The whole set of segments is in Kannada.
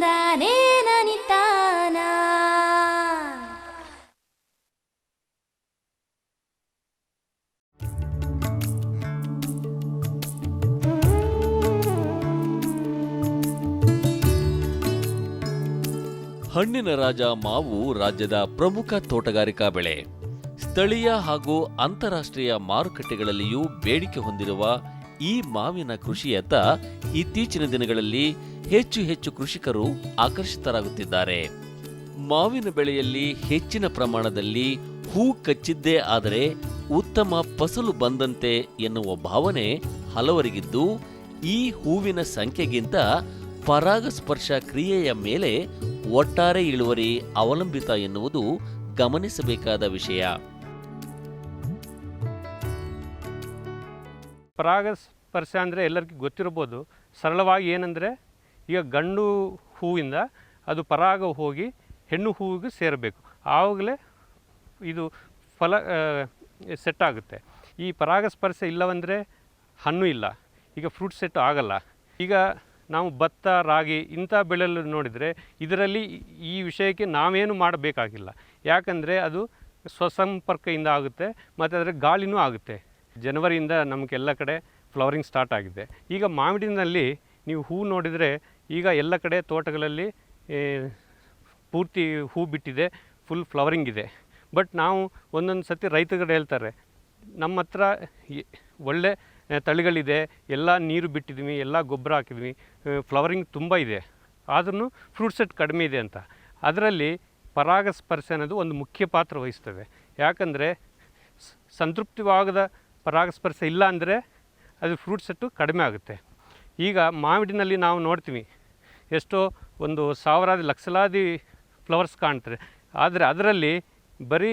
ತಂದಾನೇ ನನಿತಾನ. ಹಣ್ಣಿನ ರಾಜ ಮಾವು ರಾಜ್ಯದ ಪ್ರಮುಖ ತೋಟಗಾರಿಕಾ ಬೆಳೆ. ಸ್ಥಳೀಯ ಹಾಗೂ ಅಂತಾರಾಷ್ಟ್ರೀಯ ಮಾರುಕಟ್ಟೆಗಳಲ್ಲಿಯೂ ಬೇಡಿಕೆ ಹೊಂದಿರುವ ಈ ಮಾವಿನ ಕೃಷಿಯತ್ತ ಇತ್ತೀಚಿನ ದಿನಗಳಲ್ಲಿ ಹೆಚ್ಚು ಹೆಚ್ಚು ಕೃಷಿಕರು ಆಕರ್ಷಿತರಾಗುತ್ತಿದ್ದಾರೆ. ಮಾವಿನ ಬೆಳೆಯಲ್ಲಿ ಹೆಚ್ಚಿನ ಪ್ರಮಾಣದಲ್ಲಿ ಹೂ ಕಚ್ಚಿದ್ದೇ ಆದರೆ ಉತ್ತಮ ಫಸಲು ಬಂದಂತೆ ಎನ್ನುವ ಭಾವನೆ ಹಲವರಿಗಿದ್ದು, ಈ ಹೂವಿನ ಸಂಖ್ಯೆಗಿಂತ ಪರಾಗಸ್ಪರ್ಶ ಕ್ರಿಯೆಯ ಮೇಲೆ ಒಟ್ಟಾರೆ ಇಳುವರಿ ಅವಲಂಬಿತ ಎನ್ನುವುದು ಗಮನಿಸಬೇಕಾದ ವಿಷಯ. ಪರಾಗಸ್ಪರ್ಶ ಅಂದರೆ ಎಲ್ಲರಿಗೂ ಗೊತ್ತಿರ್ಬೋದು. ಸರಳವಾಗಿ ಏನಂದರೆ, ಈಗ ಗಂಡು ಹೂವಿಂದ ಅದು ಪರಾಗ ಹೋಗಿ ಹೆಣ್ಣು ಹೂವಿಗೆ ಸೇರಬೇಕು, ಆವಾಗಲೇ ಇದು ಫಲ ಸೆಟ್ ಆಗುತ್ತೆ. ಈ ಪರಾಗಸ್ಪರ್ಶ ಇಲ್ಲವಂದರೆ ಹಣ್ಣು ಇಲ್ಲ, ಈಗ ಫ್ರೂಟ್ ಸೆಟ್ ಆಗಲ್ಲ. ಈಗ ನಾವು ಭತ್ತ, ರಾಗಿ ಇಂಥ ಬೆಳೆಯಲು ನೋಡಿದರೆ ಇದರಲ್ಲಿ ಈ ವಿಷಯಕ್ಕೆ ನಾವೇನು ಮಾಡಬೇಕಾಗಿಲ್ಲ. ಯಾಕಂದರೆ ಅದು ಸ್ವಸಂಪರ್ಕದಿಂದ ಆಗುತ್ತೆ ಮತ್ತು ಅದರ ಗಾಳಿನೂ ಆಗುತ್ತೆ. ಜನವರಿಯಿಂದ ನಮಗೆಲ್ಲ ಕಡೆ ಫ್ಲವರಿಂಗ್ ಸ್ಟಾರ್ಟ್ ಆಗಿದೆ. ಈಗ ಮಾವಿಡಿನಲ್ಲಿ ನೀವು ಹೂ ನೋಡಿದರೆ ಈಗ ಎಲ್ಲ ಕಡೆ ತೋಟಗಳಲ್ಲಿ ಪೂರ್ತಿ ಹೂ ಬಿಟ್ಟಿದೆ, ಫುಲ್ ಫ್ಲವರಿಂಗ್ ಇದೆ. ಬಟ್ ನಾವು ಒಂದೊಂದು ಸತಿ ರೈತರುಗಳು ಹೇಳ್ತಾರೆ, ನಮ್ಮ ಹತ್ರ ಒಳ್ಳೆ ತಳಿಗಳಿದೆ, ಎಲ್ಲ ನೀರು ಬಿಟ್ಟಿದ್ವಿ, ಎಲ್ಲ ಗೊಬ್ಬರ ಹಾಕಿದ್ವಿ, ಫ್ಲವರಿಂಗ್ ತುಂಬ ಇದೆ, ಆದ್ರೂ ಫ್ರೂಟ್ ಸೆಟ್ ಕಡಿಮೆ ಇದೆ ಅಂತ. ಅದರಲ್ಲಿ ಪರಾಗಸ್ಪರ್ಶ ಅನ್ನೋದು ಒಂದು ಮುಖ್ಯ ಪಾತ್ರ ವಹಿಸ್ತದೆ. ಯಾಕಂದರೆ ಸಂತೃಪ್ತಿವಾಗದ ಪರಾಗಸ್ಪರ್ಶ ಇಲ್ಲ ಅಂದರೆ ಅದು ಫ್ರೂಟ್ ಸೆಟ್ಟು ಕಡಿಮೆ ಆಗುತ್ತೆ. ಈಗ ಮಾವಿಡಿನಲ್ಲಿ ನಾವು ನೋಡ್ತೀವಿ, ಎಷ್ಟೋ ಒಂದು ಸಾವಿರಾದಿ ಲಕ್ಷಲಾದಿ ಫ್ಲವರ್ಸ್ ಕಾಣ್ತದೆ, ಆದರೆ ಅದರಲ್ಲಿ ಬರೀ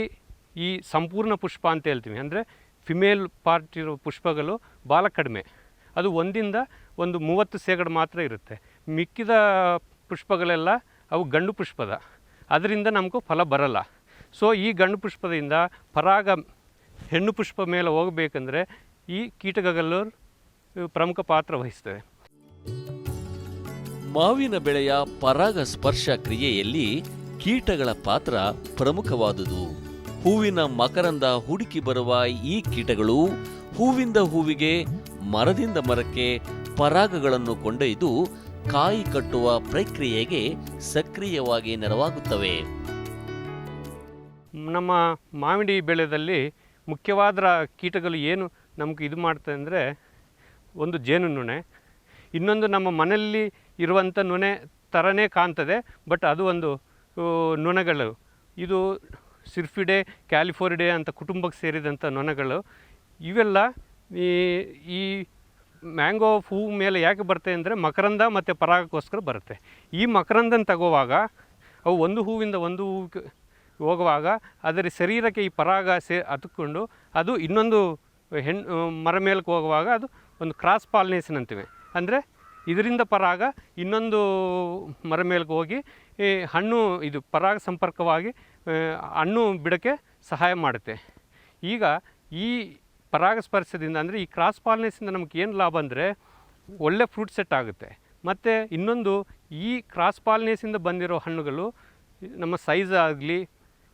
ಈ ಸಂಪೂರ್ಣ ಪುಷ್ಪ ಅಂತ ಹೇಳ್ತೀವಿ, ಅಂದರೆ ಫಿಮೇಲ್ ಪಾರ್ಟ್ ಇರೋ ಪುಷ್ಪಗಳು ಭಾಳ ಕಡಿಮೆ. ಅದು 1-30% ಮಾತ್ರ ಇರುತ್ತೆ. ಮಿಕ್ಕಿದ ಪುಷ್ಪಗಳೆಲ್ಲ ಅವು ಗಂಡು ಪುಷ್ಪದ, ಅದರಿಂದ ನಮಗೂ ಫಲ ಬರಲ್ಲ. ಸೊ ಈ ಗಂಡು ಪುಷ್ಪದಿಂದ ಪರಾಗ ಹೆಣ್ಣು ಪುಷ್ಪ ಮೇಲೆ ಹೋಗಬೇಕಂದ್ರೆ ಈ ಕೀಟಗಳು ಪ್ರಮುಖ ಪಾತ್ರ ವಹಿಸ್ತವೆ. ಮಾವಿನ ಬೆಳೆಯ ಪರಾಗಸ್ಪರ್ಶ ಕ್ರಿಯೆಯಲ್ಲಿ ಕೀಟಗಳ ಪಾತ್ರ ಪ್ರಮುಖವಾದುದು. ಹೂವಿನ ಮಕರಂದ ಹುಡುಕಿ ಬರುವ ಈ ಕೀಟಗಳು ಹೂವಿಂದ ಹೂವಿಗೆ, ಮರದಿಂದ ಮರಕ್ಕೆ ಪರಾಗಗಳನ್ನು ಕೊಂಡೊಯ್ದು ಕಾಯಿ ಕಟ್ಟುವ ಪ್ರಕ್ರಿಯೆಗೆ ಸಕ್ರಿಯವಾಗಿ ನೆರವಾಗುತ್ತವೆ. ನಮ್ಮ ಮಾವಿಡಿ ಬೆಳೆದಲ್ಲಿ ಮುಖ್ಯವಾದ ಕೀಟಗಳು ಏನು ನಮಗೆ ಇದು ಮಾಡ್ತದೆ ಅಂದರೆ, ಒಂದು ಜೇನು ನೊಣ, ಇನ್ನೊಂದು ನಮ್ಮ ಮನೆಯಲ್ಲಿ ಇರುವಂಥ ನೊಣೆ ಥರನೇ ಕಾಣ್ತದೆ, ಬಟ್ ಅದು ಒಂದು ನೊಣಗಳು. ಇದು ಸಿರ್ಫಿಡೆ, ಕ್ಯಾಲಿಫೋರಿಡೆ ಅಂತ ಕುಟುಂಬಕ್ಕೆ ಸೇರಿದಂಥ ನೊಣಗಳು. ಇವೆಲ್ಲ ಈ ಮ್ಯಾಂಗೋ ಹೂ ಮೇಲೆ ಯಾಕೆ ಬರ್ತವೆ ಅಂದರೆ ಮಕರಂದ ಮತ್ತು ಪರಾಗಕ್ಕೋಸ್ಕರ ಬರುತ್ತೆ. ಈ ಮಕರಂದನ ತಗೋವಾಗ ಅವು ಒಂದು ಹೂವಿಂದ ಒಂದು ಹೂವಿಗೆ ಹೋಗುವಾಗ ಅದರ ಶರೀರಕ್ಕೆ ಈ ಪರಾಗ ಹತ್ಕೊಂಡು ಅದು ಇನ್ನೊಂದು ಮರ ಮೇಲಕ್ಕೆ ಹೋಗುವಾಗ ಅದು ಒಂದು ಕ್ರಾಸ್ ಪಾಲಿನೇಷನ್ ಅಂತೀವಿ. ಅಂದರೆ ಇದರಿಂದ ಪರಾಗ ಇನ್ನೊಂದು ಮರ ಮೇಲಕ್ಕೆ ಹೋಗಿ ಹಣ್ಣು ಇದು ಪರಾಗ ಸಂಪರ್ಕವಾಗಿ ಹಣ್ಣು ಬಿಡೋಕ್ಕೆ ಸಹಾಯ ಮಾಡುತ್ತೆ. ಈಗ ಈ ಪರಾಗಸ್ಪರ್ಶದಿಂದ ಅಂದರೆ ಈ ಕ್ರಾಸ್ ಪಾಲಿನೇಷನ್ನಿಂದ ನಮಗೆ ಏನು ಲಾಭ ಅಂದರೆ ಒಳ್ಳೆ ಫ್ರೂಟ್ ಸೆಟ್ ಆಗುತ್ತೆ. ಮತ್ತು ಇನ್ನೊಂದು, ಈ ಕ್ರಾಸ್ ಪಾಲಿನೇಷನ್ನಿಂದ ಬಂದಿರೋ ಹಣ್ಣುಗಳು ನಮ್ಮ ಸೈಜ್ ಆಗಲಿ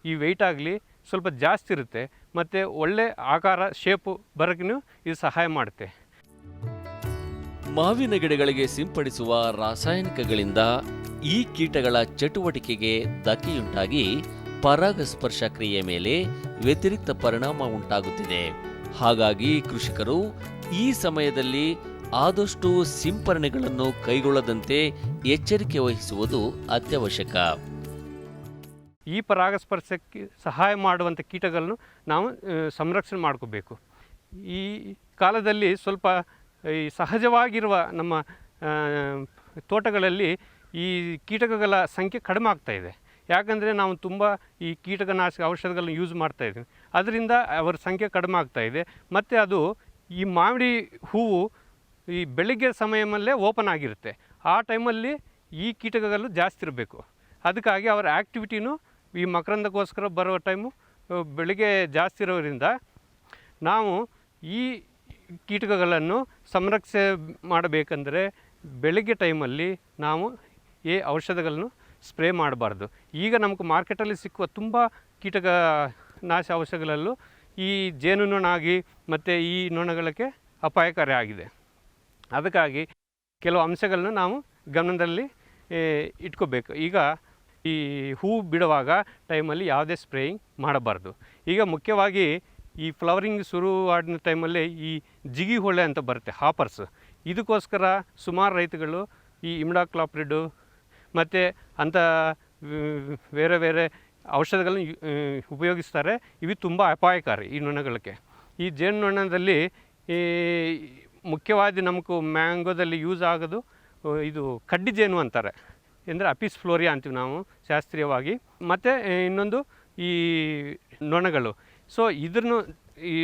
ಈ ವೆಯ್ಟ್ ಆಗಲಿ ಸ್ವಲ್ಪ ಜಾಸ್ತಿ ಇರುತ್ತೆ, ಮತ್ತು ಒಳ್ಳೆ ಆಕಾರ ಶೇಪು ಬರೋಕ್ಕೂ ಇದು ಸಹಾಯ ಮಾಡುತ್ತೆ. ಮಾವಿನ ಗಿಡಗಳಿಗೆ ಸಿಂಪಡಿಸುವ ರಾಸಾಯನಿಕಗಳಿಂದ ಈ ಕೀಟಗಳ ಚಟುವಟಿಕೆಗೆ ಧಕ್ಕೆಯುಂಟಾಗಿ ಪರಾಗಸ್ಪರ್ಶ ಕ್ರಿಯೆ ಮೇಲೆ ವ್ಯತಿರಿಕ್ತ ಪರಿಣಾಮ ಉಂಟಾಗುತ್ತಿದೆ. ಹಾಗಾಗಿ ಕೃಷಿಕರು ಈ ಸಮಯದಲ್ಲಿ ಆದಷ್ಟು ಸಿಂಪರಣೆಗಳನ್ನು ಕೈಗೊಳ್ಳದಂತೆ ಎಚ್ಚರಿಕೆ ವಹಿಸುವುದು ಅತ್ಯವಶ್ಯಕ. ಈ ಪರಾಗಸ್ಪರ್ಶಕ್ಕೆ ಸಹಾಯ ಮಾಡುವಂಥ ಕೀಟಗಳನ್ನು ನಾವು ಸಂರಕ್ಷಣೆ ಮಾಡ್ಕೋಬೇಕು. ಈ ಕಾಲದಲ್ಲಿ ಸ್ವಲ್ಪ ಈ ಸಹಜವಾಗಿರುವ ನಮ್ಮ ತೋಟಗಳಲ್ಲಿ ಈ ಕೀಟಗಳ ಸಂಖ್ಯೆ ಕಡಿಮೆ ಆಗ್ತಾಯಿದೆ. ಯಾಕಂದರೆ ನಾವು ತುಂಬ ಈ ಕೀಟನಾಶಕ ಔಷಧಗಳನ್ನ ಯೂಸ್ ಮಾಡ್ತಾಯಿದ್ದೀವಿ, ಅದರಿಂದ ಅವರ ಸಂಖ್ಯೆ ಕಡಿಮೆ ಆಗ್ತಾಯಿದೆ. ಮತ್ತು ಅದು ಈ ಮಾವಿಡಿ ಹೂವು ಈ ಬೆಳಗ್ಗೆ ಸಮಯದಲ್ಲೇ ಓಪನ್ ಆಗಿರುತ್ತೆ, ಆ ಟೈಮಲ್ಲಿ ಈ ಕೀಟಗಳು ಜಾಸ್ತಿ ಇರಬೇಕು. ಅದಕ್ಕಾಗಿ ಅವರ ಆ್ಯಕ್ಟಿವಿಟಿನೂ ಈ ಮಕರಂದಕ್ಕೋಸ್ಕರ ಬರೋ ಟೈಮು ಬೆಳಿಗ್ಗೆ ಜಾಸ್ತಿ ಇರೋದ್ರಿಂದ ನಾವು ಈ ಕೀಟಗಳನ್ನು ಸಂರಕ್ಷಣೆ ಮಾಡಬೇಕಂದ್ರೆ ಬೆಳಗ್ಗೆ ಟೈಮಲ್ಲಿ ನಾವು ಔಷಧಗಳನ್ನು ಸ್ಪ್ರೇ ಮಾಡಬಾರ್ದು. ಈಗ ನಮಗೆ ಮಾರ್ಕೆಟಲ್ಲಿ ಸಿಕ್ಕುವ ತುಂಬ ಕೀಟಕ ನಾಶ ಔಷಧಗಳಲ್ಲೂ ಈ ಜೇನುನೊಣಾಗಿ ಮತ್ತು ಈ ನೊಣಗಳಿಗೆ ಅಪಾಯಕಾರಿ ಆಗಿದೆ. ಅದಕ್ಕಾಗಿ ಕೆಲವು ಅಂಶಗಳನ್ನು ನಾವು ಗಮನದಲ್ಲಿ ಇಟ್ಕೋಬೇಕು. ಈಗ ಈ ಹೂ ಬಿಡುವಾಗ ಟೈಮಲ್ಲಿ ಯಾವುದೇ ಸ್ಪ್ರೇಯಿಂಗ್ ಮಾಡಬಾರ್ದು. ಈಗ ಮುಖ್ಯವಾಗಿ ಈ ಫ್ಲವರಿಂಗ್ ಶುರುವಾದ ಟೈಮಲ್ಲಿ ಈ ಜಿಗಿ ಹೊಳೆ ಅಂತ ಬರುತ್ತೆ, ಹಾಪರ್ಸ್. ಇದಕ್ಕೋಸ್ಕರ ಸುಮಾರು ರೈತಗಳು ಈ ಇಮ್ಡಾಕ್ಲಾಪ್ರಿಡು ಮತ್ತು ಅಂಥ ಬೇರೆ ಬೇರೆ ಔಷಧಗಳನ್ನು ಉಪಯೋಗಿಸ್ತಾರೆ. ಇವು ತುಂಬ ಅಪಾಯಕಾರಿ ಈ ನೊಣಗಳಿಗೆ. ಈ ಜೇನುನೊಣದಲ್ಲಿ ಈ ಮುಖ್ಯವಾಗಿ ನಮಗೂ ಮ್ಯಾಂಗೋದಲ್ಲಿ ಯೂಸ್ ಆಗೋದು ಇದು ಕಡ್ಡಿ ಜೇನು ಅಂತಾರೆ, ಅಂದರೆ ಅಪಿಸ್ ಫ್ಲೋರಿಯಾ ಅಂತೀವಿ ನಾವು ಶಾಸ್ತ್ರೀಯವಾಗಿ. ಮತ್ತು ಇನ್ನೊಂದು ಈ ನೊಣಗಳು. ಸೊ ಇದನ್ನು ಈ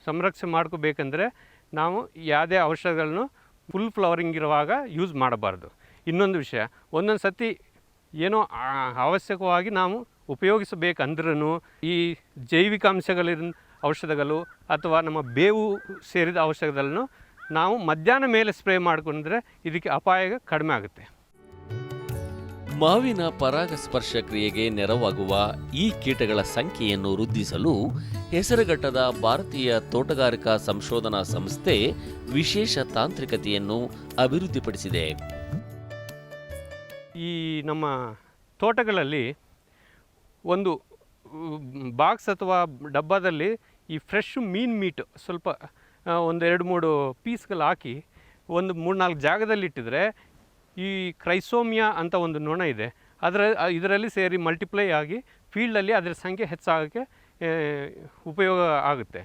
ಸಂರಕ್ಷಣೆ ಮಾಡ್ಕೋಬೇಕಂದ್ರೆ ನಾವು ಯಾವುದೇ ಔಷಧಗಳನ್ನು ಫುಲ್ ಫ್ಲವರಿಂಗ್ ಇರುವಾಗ ಯೂಸ್ ಮಾಡಬಾರ್ದು. ಇನ್ನೊಂದು ವಿಷಯ, ಒಂದೊಂದು ಸತಿ ಏನೋ ಅವಶ್ಯಕವಾಗಿ ನಾವು ಉಪಯೋಗಿಸಬೇಕಂದ್ರೂ ಈ ಜೈವಿಕ ಅಂಶಗಳಿರೋ ಔಷಧಗಳು ಅಥವಾ ನಮ್ಮ ಬೇವು ಸೇರಿದ ಔಷಧಗಳನ್ನು ನಾವು ಮಧ್ಯಾಹ್ನ ಮೇಲೆ ಸ್ಪ್ರೇ ಮಾಡಿಕೊಂಡ್ರೆ ಇದಕ್ಕೆ ಅಪಾಯ ಕಡಿಮೆ ಆಗುತ್ತೆ. ಮಾವಿನ ಪರಾಗಸ್ಪರ್ಶ ಕ್ರಿಯೆಗೆ ನೆರವಾಗುವ ಈ ಕೀಟಗಳ ಸಂಖ್ಯೆಯನ್ನು ವೃದ್ಧಿಸಲು ಹೆಸರುಘಟ್ಟದ ಭಾರತೀಯ ತೋಟಗಾರಿಕಾ ಸಂಶೋಧನಾ ಸಂಸ್ಥೆ ವಿಶೇಷ ತಾಂತ್ರಿಕತೆಯನ್ನು ಅಭಿವೃದ್ಧಿಪಡಿಸಿದೆ. ಈ ನಮ್ಮ ತೋಟಗಳಲ್ಲಿ ಒಂದು ಬಾಕ್ಸ್ ಅಥವಾ ಡಬ್ಬದಲ್ಲಿ ಈ ಫ್ರೆಶ್ ಮೀಟ್ ಸ್ವಲ್ಪ ಒಂದು 2-3 ಪೀಸ್ಗಳು ಹಾಕಿ ಒಂದು 3-4 ಜಾಗದಲ್ಲಿ ಇಟ್ಟಿದ್ರೆ ಈ ಕ್ರೈಸೋಮಿಯಾ ಅಂತ ಒಂದು ನೊಣ ಇದೆ, ಇದರಲ್ಲಿ ಸೇರಿ ಮಲ್ಟಿಪ್ಲೈ ಆಗಿ ಫೀಲ್ಡಲ್ಲಿ ಅದರ ಸಂಖ್ಯೆ ಹೆಚ್ಚಾಗೋಕ್ಕೆ ಉಪಯೋಗ ಆಗುತ್ತೆ.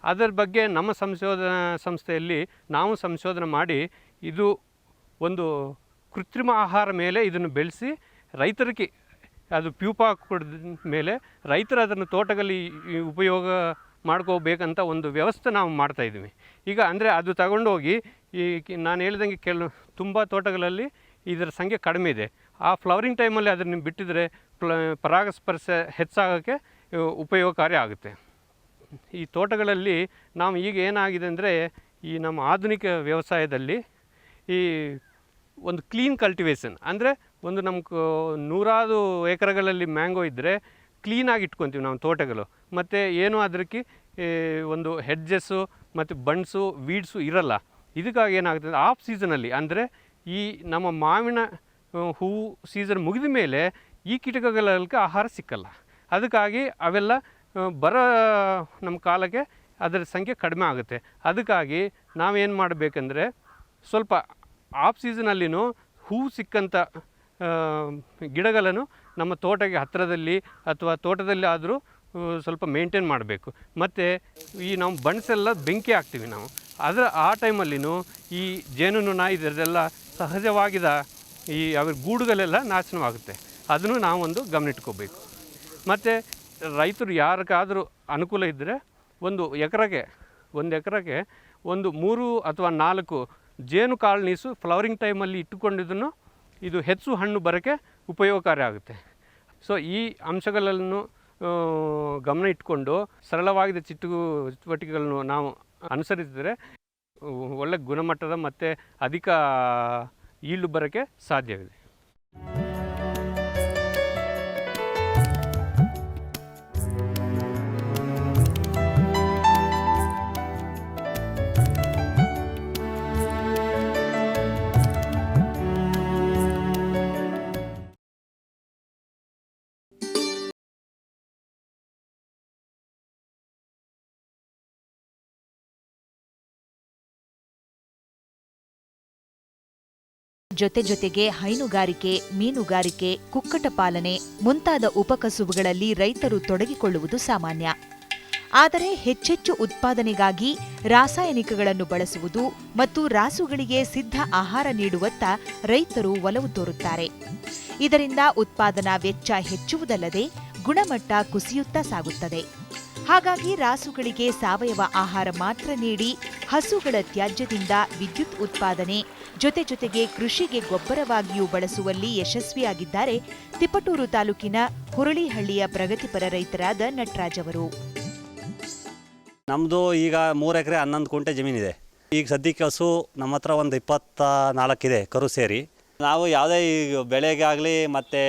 ಅದರ ಬಗ್ಗೆ ನಮ್ಮ ಸಂಶೋಧನಾ ಸಂಸ್ಥೆಯಲ್ಲಿ ನಾವು ಸಂಶೋಧನೆ ಮಾಡಿ ಇದು ಒಂದು ಕೃತ್ರಿಮ ಆಹಾರ ಮೇಲೆ ಇದನ್ನು ಬೆಳೆಸಿ ರೈತರಿಗೆ ಅದು ಪ್ಯೂಪಾ ಕೊಡಿದ ಮೇಲೆ ರೈತರು ಅದನ್ನು ತೋಟದಲ್ಲಿ ಉಪಯೋಗ ಮಾಡ್ಕೋಬೇಕಂತ ಒಂದು ವ್ಯವಸ್ಥೆ ನಾವು ಮಾಡ್ತಾಯಿದ್ದೀವಿ ಈಗ. ಅಂದರೆ ಅದು ತಗೊಂಡೋಗಿ ಈ ನಾನು ಹೇಳ್ದಂಗೆ ತುಂಬ ತೋಟಗಳಲ್ಲಿ ಇದರ ಸಂಖ್ಯೆ ಕಡಿಮೆ ಇದೆ. ಆ ಫ್ಲವರಿಂಗ್ ಟೈಮಲ್ಲಿ ಅದನ್ನು ಬಿಟ್ಟಿದ್ರೆ ಪರಾಗಸ್ಪರ್ಶ ಹೆಚ್ಚಾಗೋಕ್ಕೆ ಉಪಯೋಗಕಾರಿ ಆಗುತ್ತೆ. ಈ ತೋಟಗಳಲ್ಲಿ ನಾವು ಈಗ ಏನಾಗಿದೆ ಅಂದರೆ ಈ ನಮ್ಮ ಆಧುನಿಕ ವ್ಯವಸಾಯದಲ್ಲಿ ಈ ಒಂದು ಕ್ಲೀನ್ ಕಲ್ಟಿವೇಷನ್, ಅಂದರೆ ಒಂದು ನಮ್ಗೆ 100 ಎಕರೆಗಳಲ್ಲಿ ಮ್ಯಾಂಗೋ ಇದ್ದರೆ ಕ್ಲೀನಾಗಿ ಇಟ್ಕೊತೀವಿ ನಾವು ತೋಟಗಳು. ಮತ್ತು ಏನು ಅದಕ್ಕೆ ಒಂದು ಹೆಡ್ಜಸ್ಸು ಮತ್ತು ಬಣ್ಸು ವೀಡ್ಸು ಇರಲ್ಲ. ಇದಕ್ಕಾಗಿ ಏನಾಗುತ್ತೆ, ಆಫ್ ಸೀಸನಲ್ಲಿ ಅಂದರೆ ಈ ನಮ್ಮ ಮಾವಿನ ಹೂವು ಸೀಸನ್ ಮುಗಿದ ಮೇಲೆ ಈ ಕೀಟಗಳಿಗೆ ಆಹಾರ ಸಿಕ್ಕಲ್ಲ. ಅದಕ್ಕಾಗಿ ಅವೆಲ್ಲ ನಮ್ಮ ಕಾಲಕ್ಕೆ ಅದರ ಸಂಖ್ಯೆ ಕಡಿಮೆ ಆಗುತ್ತೆ. ಅದಕ್ಕಾಗಿ ನಾವೇನು ಮಾಡಬೇಕಂದ್ರೆ ಸ್ವಲ್ಪ ಆಫ್ ಸೀಸನಲ್ಲಿನೂ ಹೂವು ಸಿಕ್ಕಂಥ ಗಿಡಗಳನ್ನು ನಮ್ಮ ತೋಟಕ್ಕೆ ಹತ್ತಿರದಲ್ಲಿ ಅಥವಾ ತೋಟದಲ್ಲಿ ಆದರೂ ಸ್ವಲ್ಪ ಮೇಂಟೈನ್ ಮಾಡಬೇಕು. ಮತ್ತು ಈ ನಾವು ಬಣ್ಸೆಲ್ಲ ಬೆಂಕಿ ಹಾಕ್ತೀವಿ ನಾವು, ಆ ಟೈಮಲ್ಲಿನೂ ಈ ಜೇನುನೊಣ ಇದರೆಲ್ಲ ಸಹಜವಾಗಿದ ಈ ಅವ್ರ ಗೂಡುಗಳೆಲ್ಲ ನಾಶನವಾಗುತ್ತೆ. ಅದನ್ನು ನಾವೊಂದು ಗಮನ ಇಟ್ಕೋಬೇಕು. ಮತ್ತು ರೈತರು ಯಾರಿಗಾದರೂ ಅನುಕೂಲ ಇದ್ದರೆ ಒಂದು ಎಕರೆಗೆ ಒಂದು 3 ಅಥವಾ 4 ಜೇನು ಕಾಳನೀಸು ಫ್ಲವರಿಂಗ್ ಟೈಮಲ್ಲಿ ಇಟ್ಟುಕೊಂಡಿದ್ದನ್ನು ಇದು ಹೆಚ್ಚು ಹಣ್ಣು ಬರೋಕ್ಕೆ ಉಪಯೋಗಕಾರಿ ಆಗುತ್ತೆ. ಸೊ ಈ ಅಂಶಗಳನ್ನು ಗಮನ ಇಟ್ಕೊಂಡು ಸರಳವಾಗಿದ್ದ ಚಟುವಟಿಕೆಗಳನ್ನು ನಾವು ಅನುಸರಿಸಿದರೆ ಒಳ್ಳೆ ಗುಣಮಟ್ಟದ ಮತ್ತು ಅಧಿಕ ಈಲ್ಡು ಬರೋಕ್ಕೆ ಸಾಧ್ಯವಿದೆ. ಜೊತೆಗೆ ಹೈನುಗಾರಿಕೆ, ಮೀನುಗಾರಿಕೆ, ಕುಕ್ಕಟ ಪಾಲನೆ ಮುಂತಾದ ಉಪಕಸುಬುಗಳಲ್ಲಿ ರೈತರು ತೊಡಗಿಕೊಳ್ಳುವುದು ಸಾಮಾನ್ಯ. ಆದರೆ ಹೆಚ್ಚೆಚ್ಚು ಉತ್ಪಾದನೆಗಾಗಿ ರಾಸಾಯನಿಕಗಳನ್ನು ಬಳಸುವುದು ಮತ್ತು ರಾಸುಗಳಿಗೆ ಸಿದ್ಧ ಆಹಾರ ನೀಡುವತ್ತ ರೈತರು ಒಲವು ತೋರುತ್ತಾರೆ. ಇದರಿಂದ ಉತ್ಪಾದನಾ ವೆಚ್ಚ ಹೆಚ್ಚುವುದಲ್ಲದೆ ಗುಣಮಟ್ಟ ಕುಸಿಯುತ್ತಾ ಸಾಗುತ್ತದೆ. ಹಾಗಾಗಿ ರಾಸುಗಳಿಗೆ ಸಾವಯವ ಆಹಾರ ಮಾತ್ರ ನೀಡಿ ಹಸುಗಳ ತ್ಯಾಜ್ಯದಿಂದ ವಿದ್ಯುತ್ ಉತ್ಪಾದನೆ ಜೊತೆಗೆ ಕೃಷಿಗೆ ಗೊಬ್ಬರವಾಗಿಯೂ ಬಳಸುವಲ್ಲಿ ಯಶಸ್ವಿಯಾಗಿದ್ದಾರೆ ತಿಪಟೂರು ತಾಲೂಕಿನ ಹುರುಳಿಹಳ್ಳಿಯ ಪ್ರಗತಿಪರ ರೈತರಾದ ನಟರಾಜ್ ಅವರು. ನಮ್ಮದು ಈಗ 3 ಎಕರೆ 11 ಕುಂಟೆ ಜಮೀನಿದೆ. ಈಗ ಸದ್ಯಕ್ಕೆ ಹಸು ನಮ್ಮ ಹತ್ರ ಒಂದು 24 ಇದೆ ಕರು ಸೇರಿ. ನಾವು ಯಾವುದೇ ಈ ಬೆಳೆಗಾಗಲಿ ಮತ್ತು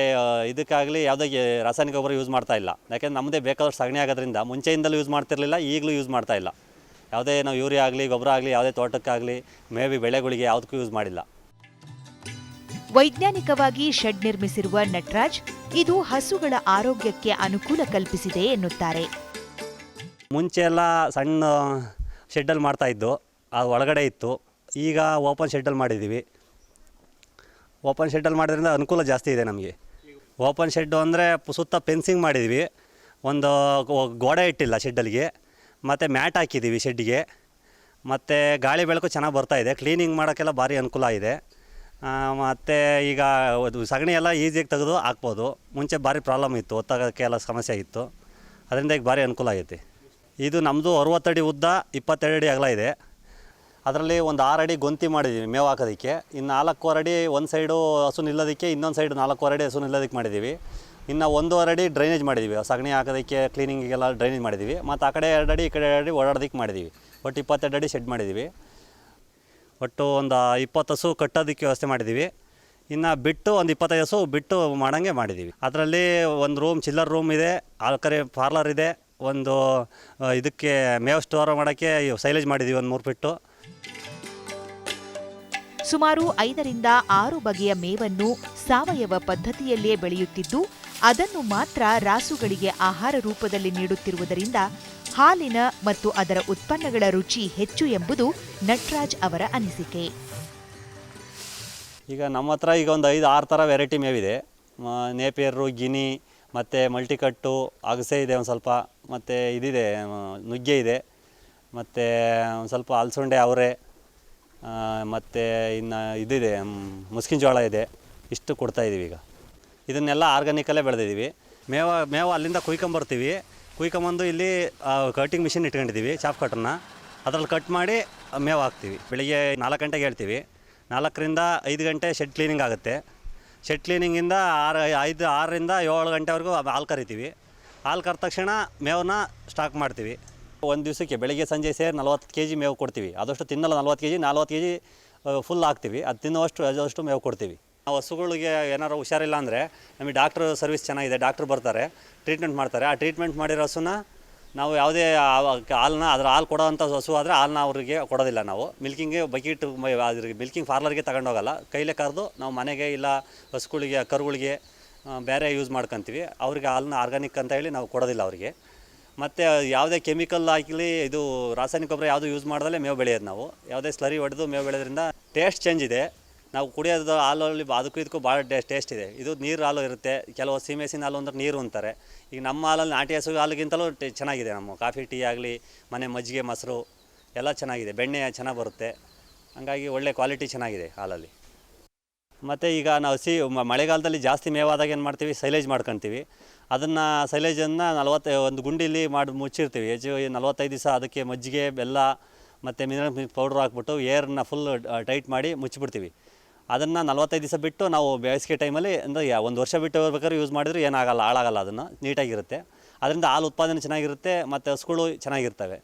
ಇದಕ್ಕಾಗಲಿ ಯಾವುದೇ ರಾಸಾಯನಿಕ ಗೊಬ್ಬರ ಯೂಸ್ ಮಾಡ್ತಾ ಇಲ್ಲ. ಯಾಕೆಂದರೆ ನಮ್ಮದೇ ಬೇಕಾದಷ್ಟು ಸಗಣಿ ಆಗೋದ್ರಿಂದ ಮುಂಚೆಯಿಂದಲೂ ಯೂಸ್ ಮಾಡ್ತಿರಲಿಲ್ಲ, ಈಗಲೂ ಯೂಸ್ ಮಾಡ್ತಾ ಇಲ್ಲ. ಯಾವುದೇ ನಾವು ಯೂರಿಯಾ ಆಗಲಿ ಗೊಬ್ಬರ ಆಗಲಿ ಯಾವುದೇ ತೋಟಕ್ಕಾಗಲಿ ಮೇವಿ ಬೆಳೆಗಳಿಗೆ ಯಾವುದಕ್ಕೂ ಯೂಸ್ ಮಾಡಿಲ್ಲ. ವೈಜ್ಞಾನಿಕವಾಗಿ ಶೆಡ್ ನಿರ್ಮಿಸಿರುವ ನಟರಾಜ್ ಇದು ಹಸುಗಳ ಆರೋಗ್ಯಕ್ಕೆ ಅನುಕೂಲ ಕಲ್ಪಿಸಿದೆ ಎನ್ನುತ್ತಾರೆ. ಮುಂಚೆ ಎಲ್ಲ ಸಣ್ಣ ಶೆಡ್ಡಲ್ಲಿ ಮಾಡ್ತಾಯಿದ್ದು, ಅದು ಒಳಗಡೆ ಇತ್ತು. ಈಗ ಓಪನ್ ಶೆಡ್ಡಲ್ಲಿ ಮಾಡಿದ್ದೀವಿ. ಓಪನ್ ಶೆಡ್ಡಲ್ಲಿ ಮಾಡೋದ್ರಿಂದ ಅನುಕೂಲ ಜಾಸ್ತಿ ಇದೆ ನಮಗೆ. ಓಪನ್ ಶೆಡ್ಡು ಅಂದರೆ ಸುತ್ತ ಫೆನ್ಸಿಂಗ್ ಮಾಡಿದ್ವಿ, ಒಂದು ಗೋಡೆ ಇಟ್ಟಿಲ್ಲ ಶೆಡ್ಡಲ್ಲಿಗೆ, ಮತ್ತು ಮ್ಯಾಟ್ ಹಾಕಿದ್ದೀವಿ ಶೆಡ್ಡಿಗೆ, ಮತ್ತು ಗಾಳಿ ಬೆಳಕು ಚೆನ್ನಾಗಿ ಬರ್ತಾಯಿದೆ. ಕ್ಲೀನಿಂಗ್ ಮಾಡೋಕ್ಕೆಲ್ಲ ಭಾರಿ ಅನುಕೂಲ ಇದೆ. ಮತ್ತು ಈಗ ಅದು ಸಗಣಿ ಎಲ್ಲ ಈಸಿಯಾಗಿ ತೆಗೆದು ಹಾಕ್ಬೋದು. ಮುಂಚೆ ಭಾರಿ ಪ್ರಾಬ್ಲಮ್ ಇತ್ತು, ಒತ್ತಾಗೋಕ್ಕೆಲ್ಲ ಸಮಸ್ಯೆ ಇತ್ತು. ಅದರಿಂದ ಈಗ ಭಾರಿ ಅನುಕೂಲ ಆಗೈತೆ. ಇದು ನಮ್ಮದು 60 ಅಡಿ ಉದ್ದ, 22 ಅಡಿ ಅಗಲ ಇದೆ. ಅದರಲ್ಲಿ ಒಂದು 6 ಅಡಿ ಗೊಂತಿ ಮಾಡಿದ್ದೀವಿ ಮೇವು ಹಾಕೋದಕ್ಕೆ. ಇನ್ನು 4.25 ಅಡಿ ಒಂದು ಸೈಡು ಹಸು ನಿಲ್ಲೋದಕ್ಕೆ, ಇನ್ನೊಂದು ಸೈಡು 4.25 ಅಡಿ ಹಸು ನಿಲ್ಲೋದಕ್ಕೆ ಮಾಡಿದ್ದೀವಿ. ಇನ್ನು 1.5 ಅಡಿ ಡ್ರೈನೇಜ್ ಮಾಡಿದ್ದೀವಿ, ಸಗಣಿ ಹಾಕೋದಕ್ಕೆ ಕ್ಲೀನಿಂಗಿಗೆಲ್ಲ ಡ್ರೈನೇಜ್ ಮಾಡಿದ್ದೀವಿ. ಮತ್ತು ಆ ಕಡೆ 2 ಅಡಿ ಈ ಕಡೆ 2 ಅಡಿ ಓಡಾಡೋದಕ್ಕೆ ಮಾಡಿದ್ದೀವಿ. ಒಟ್ಟು 22 ಅಡಿ ಶೆಡ್ ಮಾಡಿದ್ದೀವಿ. ಒಟ್ಟು ಒಂದು 20 ಹಸು ಕಟ್ಟೋದಕ್ಕೆ ವ್ಯವಸ್ಥೆ ಮಾಡಿದ್ದೀವಿ. ಇನ್ನು ಬಿಟ್ಟು ಒಂದು 25 ಹಸು ಬಿಟ್ಟು ಮಾಡೋಂಗೆ ಮಾಡಿದ್ದೀವಿ. ಅದರಲ್ಲಿ ಒಂದು ರೂಮ್, ಚಿಲ್ಲರ್ ರೂಮ್ ಇದೆ, ಆಲ್ಕರೆ ಪಾರ್ಲರ್ ಇದೆ, ಒಂದು ಇದಕ್ಕೆ ಮೇವು ಸ್ಟೋರ್ ಮಾಡೋಕ್ಕೆ ಸೈಲೇಜ್ ಮಾಡಿದ್ದೀವಿ ಒಂದು 3 ಫಿಟ್ಟು. ಸುಮಾರು 5 ರಿಂದ 6 ಬಗೆಯ ಮೇವನ್ನು ಸಾವಯವ ಪದ್ಧತಿಯಲ್ಲೇ ಬೆಳೆಯುತ್ತಿದ್ದು, ಅದನ್ನು ಮಾತ್ರ ರಾಸುಗಳಿಗೆ ಆಹಾರ ರೂಪದಲ್ಲಿ ನೀಡುತ್ತಿರುವುದರಿಂದ ಹಾಲಿನ ಮತ್ತು ಅದರ ಉತ್ಪನ್ನಗಳ ರುಚಿ ಹೆಚ್ಚು ಎಂಬುದು ನಟರಾಜ್ ಅವರ ಅನಿಸಿಕೆ. ಈಗ ನಮ್ಮ ಹತ್ರ ಈಗ ಒಂದು 5-6 ಥರ ವೆರೈಟಿ ಮೇವಿದೆ. ನೇಪಿಯರು, ಗಿನಿ, ಮತ್ತು ಮಲ್ಟಿಕಟ್ಟು, ಅಗಸೆ ಇದೆ ಒಂದು ಸ್ವಲ್ಪ, ಮತ್ತು ಇದಿದೆ ನುಗ್ಗೆ ಇದೆ, ಮತ್ತು ಒಂದು ಸ್ವಲ್ಪ ಅಲಸಂಡೆ, ಅವರೆ, ಮತ್ತು ಇನ್ನು ಇದಿದೆ ಮುಸ್ಕಿನ ಜೋಳ ಇದೆ. ಇಷ್ಟು ಕೊಡ್ತಾಯಿದ್ದೀವಿ. ಈಗ ಇದನ್ನೆಲ್ಲ ಆರ್ಗಾನಿಕಲ್ಲೇ ಬೆಳೆದಿದ್ದೀವಿ. ಮೇವು ಅಲ್ಲಿಂದ ಕುಯ್ಕೊಂಬರ್ತೀವಿ. ಕುಯ್ಕೊಂಬಂದು ಇಲ್ಲಿ ಕಟಿಂಗ್ ಮಿಷಿನ್ ಇಟ್ಕೊಂಡಿದ್ದೀವಿ, ಚಾಪ್ ಕಟ್ರನ್ನ. ಅದರಲ್ಲಿ ಕಟ್ ಮಾಡಿ ಮೇವು ಹಾಕ್ತೀವಿ. ಬೆಳಿಗ್ಗೆ 4 ಗಂಟೆಗೆ ಹೇಳ್ತೀವಿ. 4 ರಿಂದ 5 ಗಂಟೆ ಶೆಡ್ ಕ್ಲೀನಿಂಗ್ ಆಗುತ್ತೆ. ಶೆಡ್ ಕ್ಲೀನಿಂಗಿಂದ 6 ರಿಂದ 7 ಗಂಟೆವರೆಗೂ ಹಾಲು ಕರಿತೀವಿ. ಹಾಲು ಕರೆದ ತಕ್ಷಣ ಮೇವನ್ನ ಸ್ಟಾಕ್ ಮಾಡ್ತೀವಿ. ಒಂದು ದಿವಸಕ್ಕೆ ಬೆಳಿಗ್ಗೆ ಸಂಜೆ ಸೇರಿ 40 kg ಮೇವು ಕೊಡ್ತೀವಿ. ಅದಷ್ಟು ತಿನ್ನಲ್ಲ 40 kg, 40 kg ಫುಲ್ ಹಾಕ್ತೀವಿ. ಅದು ತಿನ್ನುವಷ್ಟು ಅದಷ್ಟು ಮೇವು ಕೊಡ್ತೀವಿ. ನಾವು ಹಸುಗಳಿಗೆ ಏನಾರು ಹುಷಾರಿಲ್ಲ ಅಂದರೆ ನಮಗೆ ಡಾಕ್ಟ್ರ್ ಸರ್ವಿಸ್ ಚೆನ್ನಾಗಿದೆ, ಡಾಕ್ಟ್ರು ಬರ್ತಾರೆ, ಟ್ರೀಟ್ಮೆಂಟ್ ಮಾಡ್ತಾರೆ. ಆ ಟ್ರೀಟ್ಮೆಂಟ್ ಮಾಡಿರೋ ಹಸುನ ನಾವು ಯಾವುದೇ ಹಾಲನ್ನ ಅದರ ಹಾಲು ಕೊಡೋವಂಥ ಹಸು ಆದರೆ ಹಾಲನ್ನ ಅವರಿಗೆ ಕೊಡೋದಿಲ್ಲ. ನಾವು ಮಿಲ್ಕಿಂಗ್ಗೆ ಬಕೆಟ್ ಅದ್ರಿಗೆ ಮಿಲ್ಕಿಂಗ್ ಪಾರ್ಲರ್ಗೆ ತಗೊಂಡೋಗಲ್ಲ, ಕೈಲೇ ಕರೆದು ನಾವು ಮನೆಗೆ ಇಲ್ಲ ಹಸುಗಳಿಗೆ ಕರುಗಳಿಗೆ ಬೇರೆ ಯೂಸ್ ಮಾಡ್ಕೊತೀವಿ. ಅವ್ರಿಗೆ ಹಾಲನ್ನ ಆರ್ಗಾನಿಕ್ ಅಂತ ಹೇಳಿ ನಾವು ಕೊಡೋದಿಲ್ಲ ಅವರಿಗೆ. ಮತ್ತು ಯಾವುದೇ ಕೆಮಿಕಲ್ ಹಾಕಲಿ ಇದು ರಾಸಾಯನಿಕ ಗೊಬ್ಬರ ಯಾವುದು ಯೂಸ್ ಮಾಡ್ದಲೇ ಮೇವು ಬೆಳೆಯೋದು ನಾವು. ಯಾವುದೇ ಸ್ಲರಿ ಹೊಡೆದು ಮೇವು ಬೆಳೆಯೋದ್ರಿಂದ ಟೇಸ್ಟ್ ಚೇಂಜ್ ಇದೆ. ನಾವು ಕುಡಿಯೋದು ಹಾಲಲ್ಲಿ ಅದಕ್ಕೂ ಇದಕ್ಕೂ ಭಾಳ ಟೇಸ್ಟ್ ಇದೆ. ಇದು ನೀರು ಹಾಲು ಇರುತ್ತೆ, ಕೆಲವು ಸೀಮೆಸಿನ ಹಾಲು ಅಂದ್ರೆ ನೀರು ಅಂತಾರೆ. ಈಗ ನಮ್ಮ ಹಾಲಲ್ಲಿ ನಾಟಿ ಹಸು ಹಾಲಿಗಿಂತಲೂ ಚೆನ್ನಾಗಿದೆ. ನಮ್ಮ ಕಾಫಿ ಟೀ ಆಗಲಿ, ಮನೆ ಮಜ್ಜಿಗೆ, ಮೊಸರು ಎಲ್ಲ ಚೆನ್ನಾಗಿದೆ. ಬೆಣ್ಣೆ ಚೆನ್ನಾಗಿ ಬರುತ್ತೆ. ಹಾಗಾಗಿ ಒಳ್ಳೆ ಕ್ವಾಲಿಟಿ ಚೆನ್ನಾಗಿದೆ ಹಾಲಲ್ಲಿ. ಮತ್ತು ಈಗ ನಾವು ಮಳೆಗಾಲದಲ್ಲಿ ಜಾಸ್ತಿ ಮೇವಾದಾಗ ಏನು ಮಾಡ್ತೀವಿ, ಸೈಲೇಜ್ ಮಾಡ್ಕೊತೀವಿ. ಅದನ್ನು ಸೈಲೇಜನ್ನು 41 ಗುಂಡಿಲಿ ಮಾಡಿ ಮುಚ್ಚಿರ್ತೀವಿ. 45 ದಿವಸ ಅದಕ್ಕೆ ಮಜ್ಜಿಗೆ, ಬೆಲ್ಲ ಮತ್ತು ಮಿನರಲ್ ಪೌಡ್ರ್ ಹಾಕ್ಬಿಟ್ಟು ಏರ್ನ ಫುಲ್ ಟೈಟ್ ಮಾಡಿ ಮುಚ್ಚಿಬಿಡ್ತೀವಿ. ಅದನ್ನು 45 ದಿವಸ ಬಿಟ್ಟು ನಾವು ಬೇಸಿಗೆ ಟೈಮಲ್ಲಿ ಅಂದರೆ 1 ವರ್ಷ ಬಿಟ್ಟು ಬೇಕಾದ್ರೆ ಯೂಸ್ ಮಾಡಿದ್ರೆ ಏನಾಗಲ್ಲ, ಹಾಳಾಗಲ್ಲ. ಅದನ್ನು ನೀಟಾಗಿರುತ್ತೆ. ಅದರಿಂದ ಹಾಲು ಉತ್ಪಾದನೆ ಚೆನ್ನಾಗಿರುತ್ತೆ ಮತ್ತು ಹಸುಗಳು ಚೆನ್ನಾಗಿರ್ತವೆ.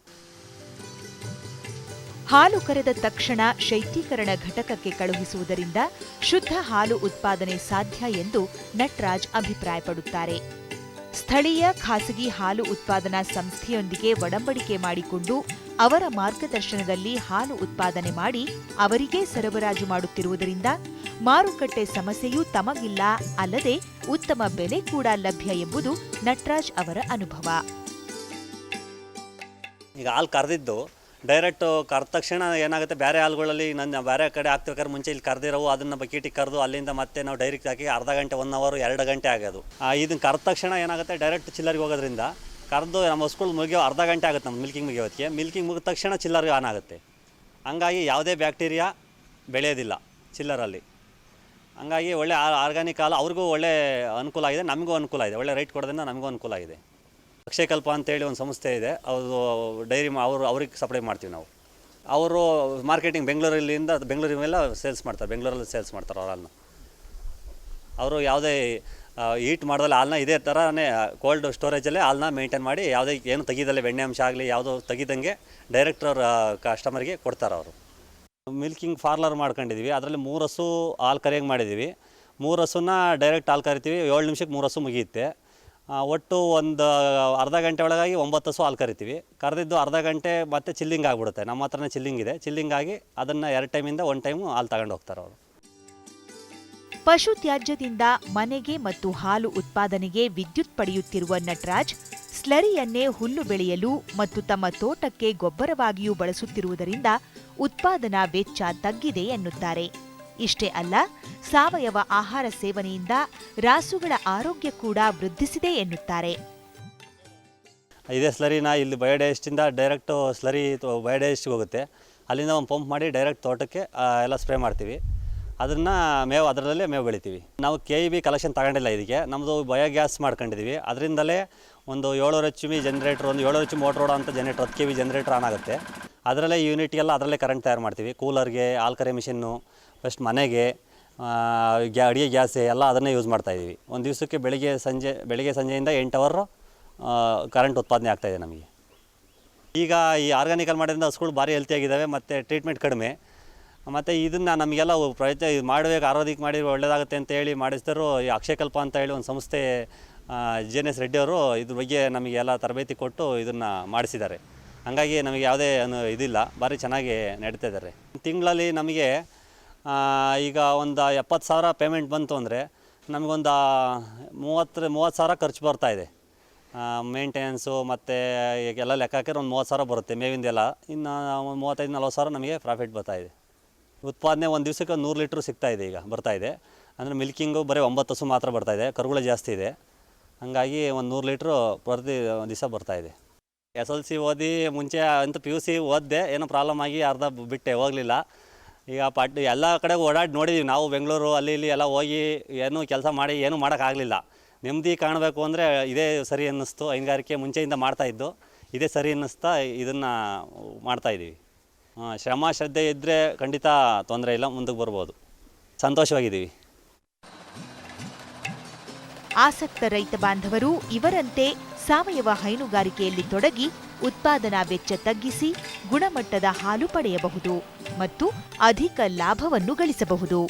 ಹಾಲು ಕರೆದ ತಕ್ಷಣ ಶೈತ್ಯೀಕರಣ ಘಟಕಕ್ಕೆ ಕಳುಹಿಸುವುದರಿಂದ ಶುದ್ಧ ಹಾಲು ಉತ್ಪಾದನೆ ಸಾಧ್ಯ ಎಂದು ನಟರಾಜ್ ಅಭಿಪ್ರಾಯಪಡುತ್ತಾರೆ. ಸ್ಥಳೀಯ ಖಾಸಗಿ ಹಾಲು ಉತ್ಪಾದನಾ ಸಂಸ್ಥೆಯೊಂದಿಗೆ ಒಡಂಬಡಿಕೆ ಮಾಡಿಕೊಂಡು ಅವರ ಮಾರ್ಗದರ್ಶನದಲ್ಲಿ ಹಾಲು ಉತ್ಪಾದನೆ ಮಾಡಿ ಅವರಿಗೇ ಸರಬರಾಜು ಮಾಡುತ್ತಿರುವುದರಿಂದ ಮಾರುಕಟ್ಟೆ ಸಮಸ್ಯೆಯೂ ತಮಗಿಲ್ಲ, ಅಲ್ಲದೆ ಉತ್ತಮ ಬೆಲೆ ಕೂಡ ಲಭ್ಯ ಎಂಬುದು ನಟರಾಜ್ ಅವರ ಅನುಭವ. ಈಗ ಹಾಲು ಕರೆದಿದ್ದು ಡೈರೆಕ್ಟು ಕರೆದ ತಕ್ಷಣ ಏನಾಗುತ್ತೆ, ಬೇರೆ ಹಾಲುಗಳಲ್ಲಿ ನನ್ನ ಬೇರೆ ಕಡೆ ಹಾಕ್ತಿರ್ಬೇಕಾದ್ರೆ ಮುಂಚೆ ಇಲ್ಲಿ ಕರೆದಿರೋವು ಅದನ್ನು ಬಕೀಟಿಗೆ ಕರೆದು ಅಲ್ಲಿಂದ ಮತ್ತೆ ನಾವು ಡೈರಿಗೆ ಹಾಕಿ ಅರ್ಧ ಗಂಟೆ 1 ಅವರ್ 2 ಗಂಟೆ ಆಗೋದು. ಇದನ್ನು ಕರೆದ ತಕ್ಷಣ ಏನಾಗುತ್ತೆ, ಡೈರೆಕ್ಟ್ ಚಿಲ್ಲರಿಗೆ ಹೋಗೋದ್ರಿಂದ ಕರೆದು ನಮ್ಮ ಹಸುಗಳು ಮುಗಿಯೋ ಅರ್ಧ ಗಂಟೆ ಆಗುತ್ತೆ. ನಮ್ಮ ಮಿಲ್ಕಿಂಗ್ ಮುಗಿಯೋದಕ್ಕೆ ಮಿಲ್ಕಿಂಗ್ ಮುಗಿದ ತಕ್ಷಣ ಚಿಲ್ಲರಿಗೆ ಆನ್ ಆಗುತ್ತೆ. ಹಂಗಾಗಿ ಯಾವುದೇ ಬ್ಯಾಕ್ಟೀರಿಯಾ ಬೆಳೆಯೋದಿಲ್ಲ ಚಿಲ್ಲರಲ್ಲಿ. ಹಂಗಾಗಿ ಒಳ್ಳೆ ಆರ್ಗಾನಿಕ್ ಹಾಲು ಅವ್ರಿಗೂ ಒಳ್ಳೆ ಅನುಕೂಲ ಆಗಿದೆ, ನಮಗೂ ಅನುಕೂಲ ಇದೆ. ಒಳ್ಳೆ ರೇಟ್ ಕೊಡೋದ್ರಿಂದ ನಮಗೂ ಅನುಕೂಲ ಆಗಿದೆ. ಅಕ್ಷಯಕಲ್ಪ ಅಂತೇಳಿ ಒಂದು ಸಂಸ್ಥೆ ಇದೆ, ಅದು ಡೈರಿ ಅವ್ರಿಗೆ ಸಪ್ಲೈ ಮಾಡ್ತೀವಿ ನಾವು. ಅವರು ಮಾರ್ಕೆಟಿಂಗ್ ಬೆಂಗಳೂರಿನ ಮೇಲೆ ಸೇಲ್ಸ್ ಮಾಡ್ತಾರೆ, ಬೆಂಗಳೂರಲ್ಲಿ ಸೇಲ್ಸ್ ಮಾಡ್ತಾರೆ ಅವ್ರ ಹಾಲನ್ನ. ಅವರು ಯಾವುದೇ ಹೀಟ್ ಮಾಡ್ದಲ್ಲ ಹಾಲನ್ನ ಇದೇ ಥರನೇ ಕೋಲ್ಡ್ ಸ್ಟೋರೇಜಲ್ಲೇ ಹಾಲನ್ನ ಮೇಂಟೈನ್ ಮಾಡಿ ಯಾವುದೇ ಏನು ತೆಗಿದಲ್ಲೇ ಬೆಣ್ಣೆ ಅಂಶ ಆಗಲಿ ಯಾವುದೋ ತೆಗಿದಂಗೆ ಡೈರೆಕ್ಟ್ ಅವ್ರ ಕಸ್ಟಮರ್ಗೆ ಕೊಡ್ತಾರೆ ಅವರು. ಮಿಲ್ಕಿಂಗ್ ಪಾರ್ಲರ್ ಮಾಡ್ಕೊಂಡಿದ್ದೀವಿ. ಅದರಲ್ಲಿ 3 ಹಸು ಹಾಲು ಕರೆಯಂಗೆ ಮಾಡಿದ್ದೀವಿ. 3 ಹಸುನ ಡೈರೆಕ್ಟ್ ಹಾಲು ಕರಿತೀವಿ. 7 ನಿಮಿಷಕ್ಕೆ 3 ಹಸು ಮುಗಿಯುತ್ತೆ. ಒಟ್ಟು ಒಂದು ಅರ್ಧ ಗಂಟೆ ಒಳಗಾಗಿ 9 ಹಸು ಹಾಲು ಕರಿತೀವಿ. ಕರೆದಿದ್ದು ಅರ್ಧ ಗಂಟೆ ಮತ್ತೆ ಚಿಲ್ಲಿಂಗ್ ಆಗಿಬಿಡುತ್ತೆ. ನಮ್ಮ ಹತ್ರನೇ ಚಿಲ್ಲಿಂಗ್ ಇದೆ. ಚಿಲ್ಲಿಂಗ್ ಆಗಿ ಅದನ್ನು 2 ಟೈಮಿಂದ 1 ಟೈಮು ಹಾಲು ತಗೊಂಡು ಹೋಗ್ತಾರೆ ಅವರು. ಪಶು ತ್ಯಾಜ್ಯದಿಂದ ಮನೆಗೆ ಮತ್ತು ಹಾಲು ಉತ್ಪಾದನೆಗೆ ವಿದ್ಯುತ್ ಪಡೆಯುತ್ತಿರುವ ನಟರಾಜ್ ಸ್ಲರಿಯನ್ನೇ ಹುಲ್ಲು ಬೆಳೆಯಲು ಮತ್ತು ತಮ್ಮ ತೋಟಕ್ಕೆ ಗೊಬ್ಬರವಾಗಿಯೂ ಬಳಸುತ್ತಿರುವುದರಿಂದ ಉತ್ಪಾದನಾ ವೆಚ್ಚ ತಗ್ಗಿದೆ ಎನ್ನುತ್ತಾರೆ. ಇಷ್ಟೇ ಅಲ್ಲ, ಸಾವಯವ ಆಹಾರ ಸೇವನೆಯಿಂದ ರಾಸುಗಳ ಆರೋಗ್ಯ ಕೂಡ ವೃದ್ಧಿಸಿದೆ ಎನ್ನುತ್ತಾರೆ. ಇದೇ ಸ್ಲರಿನ ಇಲ್ಲಿ ಬಯೋಡೈಜೆಸ್ಟಿಂದ ಡೈರೆಕ್ಟು ಸ್ಲರಿ ಬಯೋಡೈಜೆಸ್ಟ್ಗೆ ಹೋಗುತ್ತೆ. ಅಲ್ಲಿಂದ ಒಂದು ಪಂಪ್ ಮಾಡಿ ಡೈರೆಕ್ಟ್ ತೋಟಕ್ಕೆ ಎಲ್ಲ ಸ್ಪ್ರೇ ಮಾಡ್ತೀವಿ. ಅದನ್ನು ಅದರಲ್ಲೇ ಮೇವು ಬೆಳಿತೀವಿ. ನಾವು KEB ಕಲೆಕ್ಷನ್ ತಗೊಂಡಿಲ್ಲ ಇದಕ್ಕೆ. ನಮ್ಮದು ಬಯೋಗ್ಯಾಸ್ ಮಾಡ್ಕೊಂಡಿದ್ದೀವಿ. ಅದರಿಂದಲೇ ಒಂದು 700 HP ಜನ್ರೇಟ್ರ್, ಒಂದು 700 HP ಮೋಟ್ರ್ ಅಂತ ಜನ್ರೇಟ್ರ್ 10 kV ಜನ್ರೇಟ್ರ್ ಆನ್ ಆಗುತ್ತೆ. ಅದರಲ್ಲೇ ಯೂನಿಟ್ಗೆಲ್ಲ ಅದರಲ್ಲೇ ಕರೆಂಟ್ ತಯಾರು ಮಾಡ್ತೀವಿ. ಕೂಲರ್ಗೆ, ಹಾಲು ಕರೆ ಮಿಷಿನ್ನು, ಫಸ್ಟ್ ಮನೆಗೆ, ಅಡುಗೆ ಗ್ಯಾಸ್ ಎಲ್ಲ ಅದನ್ನೇ ಯೂಸ್ ಮಾಡ್ತಾಯಿದ್ದೀವಿ. ಒಂದು ದಿವಸಕ್ಕೆ ಬೆಳಿಗ್ಗೆ ಸಂಜೆಯಿಂದ 8 ಅವರ್ ಕರೆಂಟ್ ಉತ್ಪಾದನೆ ಆಗ್ತಾಯಿದೆ ನಮಗೆ. ಈಗ ಈ ಆರ್ಗಾನಿಕಲ್ ಮಾಡೋದ್ರಿಂದ ಹಸುಗಳು ಭಾರಿ ಹೆಲ್ತಿಯಾಗಿದ್ದಾವೆ ಮತ್ತು ಟ್ರೀಟ್ಮೆಂಟ್ ಕಡಿಮೆ. ಮತ್ತು ಇದನ್ನು ನಮಗೆಲ್ಲ ಪ್ರಯತ್ನ ಮಾಡಬೇಕು, ಆರೋಗ್ಯಕ್ಕೆ ಮಾಡಿ ಒಳ್ಳೆಯದಾಗುತ್ತೆ ಅಂತೇಳಿ ಮಾಡಿಸಿದರು. ಈ ಅಕ್ಷಯಕಲ್ಪ ಅಂತ ಹೇಳಿ ಒಂದು ಸಂಸ್ಥೆ GNS ರೆಡ್ಡಿ ಅವರು ಇದ್ರ ಬಗ್ಗೆ ನಮಗೆಲ್ಲ ತರಬೇತಿ ಕೊಟ್ಟು ಇದನ್ನು ಮಾಡಿಸಿದ್ದಾರೆ. ಹಾಗಾಗಿ ನಮಗೆ ಯಾವುದೇ ಇದಿಲ್ಲ, ಭಾರಿ ಚೆನ್ನಾಗಿ ನಡೀತಾ ಇದ್ದಾರೆ. ತಿಂಗಳಲ್ಲಿ ನಮಗೆ ಈಗ ಒಂದು 70,000 ಪೇಮೆಂಟ್ ಬಂತು ಅಂದರೆ ನಮಗೊಂದು 30,000 ಖರ್ಚು ಬರ್ತಾಯಿದೆ. ಮೇಂಟೆನೆನ್ಸು ಮತ್ತು ಎಲ್ಲ ಲೆಕ್ಕ ಹಾಕಿದ್ರೆ ಒಂದು 30,000 ಬರುತ್ತೆ ಮೇವಿಂದೆಲ್ಲ. ಇನ್ನು 35-40,000 ನಮಗೆ ಪ್ರಾಫಿಟ್ ಬರ್ತಾಯಿದೆ. ಉತ್ಪಾದನೆ ಒಂದು ದಿವಸಕ್ಕೆ 100 ಲೀಟ್ರ್ ಸಿಗ್ತಾಯಿದೆ, ಈಗ ಬರ್ತಾಯಿದೆ. ಅಂದರೆ ಮಿಲ್ಕಿಂಗು ಬರೀ 9 ಹಸು ಮಾತ್ರ ಬರ್ತಾಯಿದೆ, ಕರುಗಳು ಜಾಸ್ತಿ ಇದೆ. ಹಾಗಾಗಿ ಒಂದು 100 ಲೀಟ್ರು ಪ್ರತಿ ದಿವಸ ಬರ್ತಾಯಿದೆ. SLC ಓದಿ ಮುಂಚೆ ಅಂತ PUC ಓದಿದೆ, ಏನೋ ಪ್ರಾಬ್ಲಮ್ ಆಗಿ ಅರ್ಧ ಬಿಟ್ಟೆ, ಹೋಗಲಿಲ್ಲ. ಈಗ ಎಲ್ಲ ಕಡೆ ಓಡಾಡಿ ನೋಡಿದ್ದೀವಿ ನಾವು, ಬೆಂಗಳೂರು ಅಲ್ಲಿ ಇಲ್ಲಿ ಎಲ್ಲ ಹೋಗಿ ಏನೂ ಕೆಲಸ ಮಾಡಿ ಏನೂ ಮಾಡೋಕ್ಕಾಗಲಿಲ್ಲ. ನೆಮ್ಮದಿ ಕಾಣಬೇಕು ಅಂದರೆ ಇದೇ ಸರಿ ಅನ್ನಿಸ್ತು. ಹೈನುಗಾರಿಕೆ ಮುಂಚೆಯಿಂದ ಮಾಡ್ತಾಯಿದ್ದು, ಇದೇ ಸರಿ ಅನ್ನಿಸ್ತಾ ಇದನ್ನು ಮಾಡ್ತಾಯಿದ್ದೀವಿ. ಶ್ರಮ ಶ್ರದ್ಧೆ ಇದ್ದರೆ ಖಂಡಿತ ತೊಂದರೆ ಇಲ್ಲ, ಮುಂದಕ್ಕೆ ಬರ್ಬೋದು. ಸಂತೋಷವಾಗಿದ್ದೀವಿ. ಆಸಕ್ತ ರೈತ ಬಾಂಧವರು ಇವರಂತೆ ಸಾವಯವ ಹೈನುಗಾರಿಕೆಯಲ್ಲಿ ತೊಡಗಿ ಉತ್ಪಾದನಾ ವೆಚ್ಚ ತಗ್ಗಿಸಿ ಗುಣಮಟ್ಟದ ಹಾಲು ಪಡೆಯಬಹುದು ಮತ್ತು ಅಧಿಕ ಲಾಭವನ್ನು ಗಳಿಸಬಹುದು.